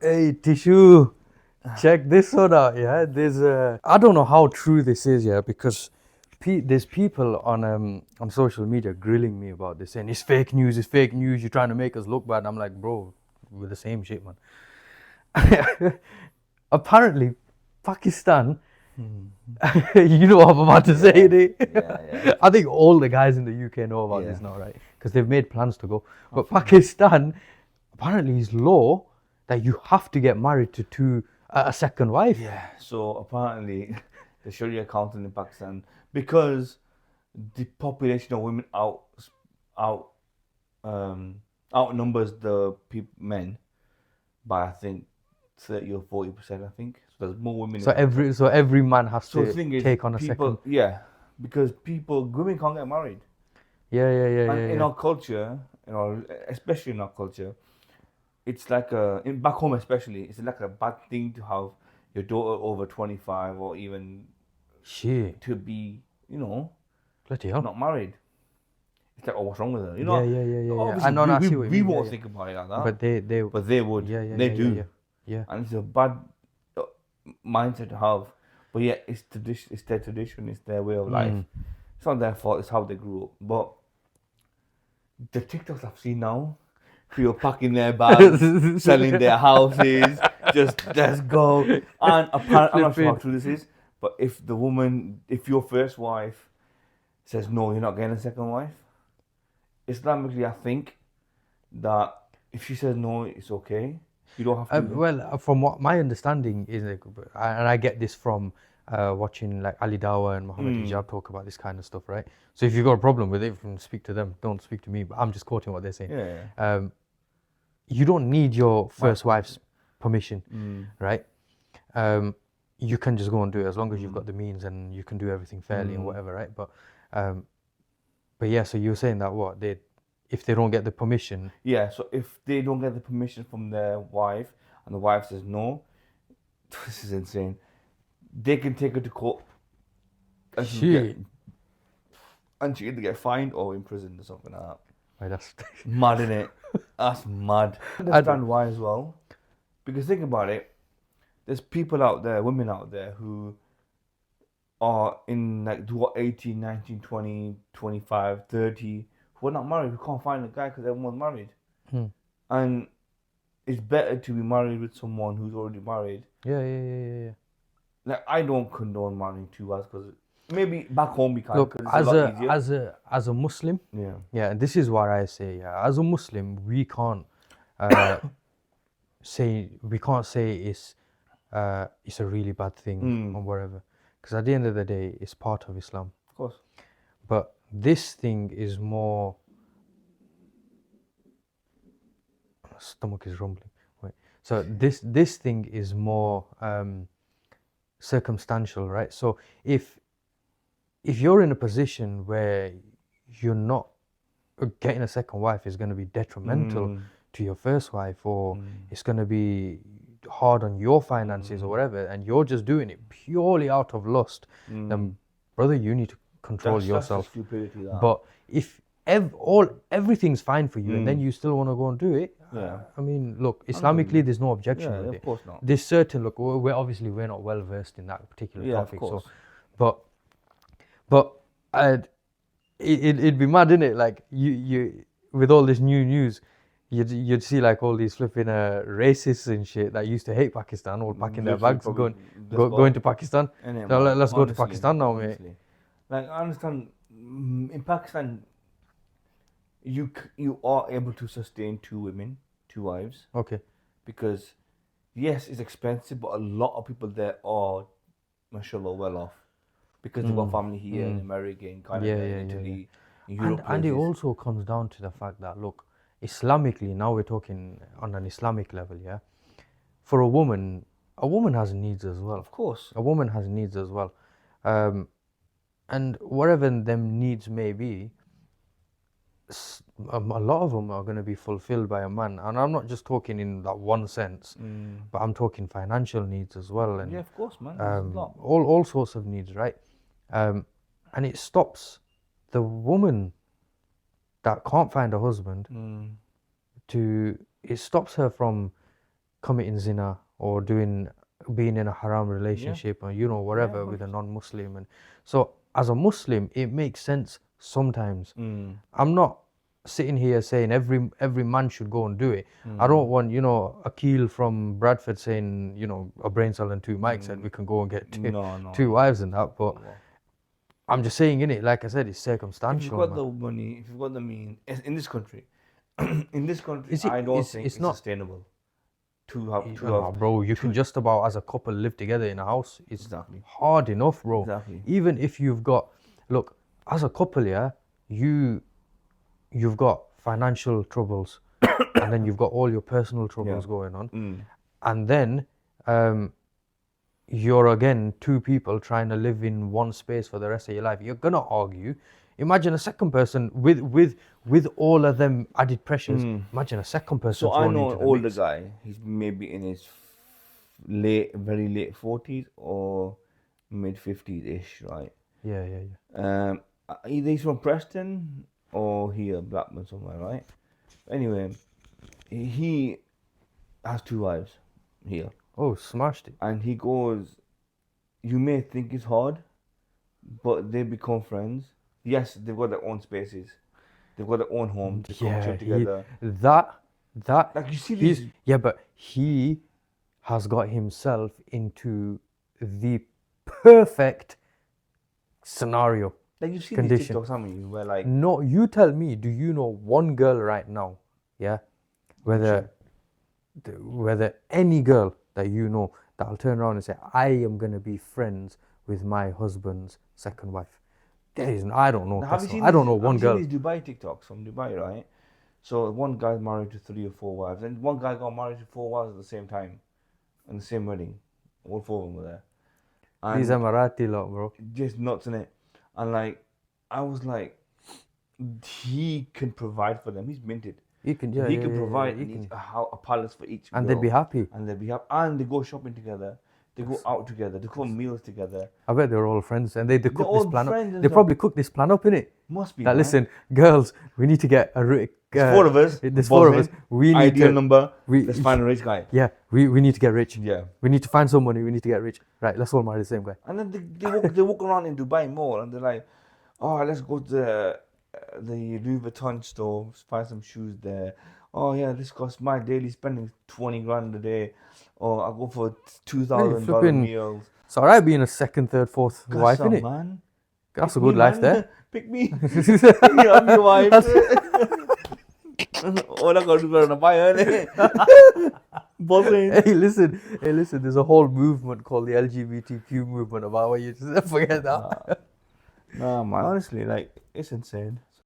Hey, Tissue, check this one out, yeah? There's I don't know how true this is, yeah, because there's people on social media grilling me about this, saying it's fake news, you're trying to make us look bad. I'm like, bro, we're the same shit, man. Apparently, Pakistan, you know what I'm about to say, Yeah. I think all the guys in the UK know about this now, right? Because they've made plans to go. But Pakistan, apparently, is law that you have to get married to a second wife. Yeah. So apparently, the Sharia council in Pakistan, because the population of women outnumbers the men by I think 30 or 40%. I think so. There's more women. So every man has So the to thing is, take on a people, second. yeah, because women can't get married. Yeah. And in our culture, especially in our culture, it's like back home especially, it's like a bad thing to have your daughter over 25 or even Shit. to be, Bloody hell. not married. It's like, oh, what's wrong with her? Yeah. Obviously, I know, I see what you we mean, won't yeah. think about it like that. But they would. Yeah. They do. Yeah. And it's a bad mindset to have. But yeah, it's their tradition, it's their way of life. It's not their fault, it's how they grew up. But the TikToks I've seen now, people packing their bags, selling their houses, just let's go. And apparently, I'm not sure how true this is, but if your first wife says no, you're not getting a second wife, Islamically, I think that if she says no, it's okay. You don't have to. Well, from what my understanding is, and I get this from watching like Ali Dawa and Muhammad Hijab talk about this kind of stuff, right? So if you've got a problem with it, you can speak to them. Don't speak to me. But I'm just quoting what they're saying. Yeah. You don't need your first wife's permission, right? You can just go and do it as long as you've got the means and you can do everything fairly and whatever, right? But yeah, so you're saying that if they don't get the permission. Yeah, so if they don't get the permission from their wife and the wife says no, this is insane. They can take her to court and she either get fined or imprisoned or something like that. Right, that's mad, innit? That's mad. I understand why as well. Because think about it, there's people out there, women out there who are in like 18, 19, 20, 25, 30, who are not married, who can't find a guy because everyone's married. And it's better to be married with someone who's already married. Yeah. Like, I don't condone marrying two wives because maybe back home we can. Look, as a Muslim, yeah, this is what I say. Yeah, as a Muslim, we can't say it's a really bad thing or whatever, because at the end of the day, it's part of Islam. Of course. But this thing is more. My stomach is rumbling. Wait. So this thing is more circumstantial, right? So if you're in a position where you're not getting a second wife is going to be detrimental to your first wife, or it's going to be hard on your finances or whatever, and you're just doing it purely out of lust, then brother, you need to control yourself. That's stupidity, that. But if everything's fine for you and then you still want to go and do it, I mean, look, Islamically there's no objection with it. Of course not. There's certain, look, we're not well versed in that particular topic, of course. So but it'd be mad, innit? Like you with all this new news, you'd see like all these flipping racists and shit that used to hate Pakistan, all packing their bags and going to Pakistan. So let's go to Pakistan now, mate. Like, I understand in Pakistan, you are able to sustain two wives. Okay. Because yes, it's expensive, but a lot of people there are, mashallah, well off. Because they've got family here in America, in Canada, in Italy, in Europe. And it also comes down to the fact that, look, Islamically, now we're talking on an Islamic level, yeah? For a woman has needs as well. Of course. A woman has needs as well. And whatever them needs may be, a lot of them are going to be fulfilled by a man. And I'm not just talking in that one sense, but I'm talking financial needs as well. And yeah, of course, man. All sorts of needs, right? And it stops the woman that can't find a husband it stops her from committing zina or being in a haram relationship or whatever with a non-Muslim. And so as a Muslim, it makes sense sometimes. I'm not sitting here saying every man should go and do it. I don't want Akil from Bradford saying a brain cell and two mics said we can go and get two wives and that. But I'm just saying, innit, like I said, it's circumstantial. If you've got the money, if you've got the means, in this country, I don't think it's not sustainable to have. Bro, you can just about as a couple live together in a house. It's hard enough, bro. Exactly. Even if you've got, look, as a couple, yeah, you've got financial troubles, and then you've got all your personal troubles going on, and then you're again two people trying to live in one space for the rest of your life. You're gonna argue. Imagine a second person with all of them added pressures. Imagine a second person. So I know an older guy. He's maybe in his very late 40s or mid 50s ish, right? Yeah. Either he's from Preston or here, Blackburn somewhere, right? Anyway, he has two wives here. Oh, smashed it. And he goes, you may think it's hard, but they become friends. Yes, they've got their own spaces. They've got their own home. They come chill together. That like you see these. Yeah, but he has got himself into the perfect scenario. Like you see condition. these TikToks, haven't you? Where like no, you tell me. Do you know one girl right now? Yeah, whether any girl that you know that'll turn around and say, I am gonna be friends with my husband's second wife. There isn't. I don't know. I don't know one girl. Have you seen these Dubai TikToks from Dubai, right? So one guy's married to 3 or 4 wives, and one guy got married to 4 wives at the same time, in the same wedding. All 4 of them were there. And these Emirati lot, bro. Just nuts in it. And like, I was like, he can provide for them. He's minted. He can provide a palace for each and girl. they'd be happy. And they go shopping together. They go out together. They cook meals together. I bet they're all friends, and they cook this plan up. They probably cook this plan up, innit? Must be. That listen, girls, we need to get a rich. There's 4 of us. There's 4 of us. We need ideal number. Let's find a rich guy. Yeah, we need to get rich. Yeah. We need to find some money. We need to get rich. Right, let's all marry the same guy. And then they walk around in Dubai Mall, and they're like, oh, let's go to the Louis Vuitton store, find some shoes there. Oh yeah, this costs my daily spending 20 grand a day. Or I go for $2,000 meals. It's alright being a second, third, fourth wife, innit? Man. That's a good life there. Pick me. I'm your wife. All I gotta do is buy her, innit? Bossing. Hey, listen. There's a whole movement called the LGBTQ movement about what you just forget that. Nah, man. Honestly, like, it's insane.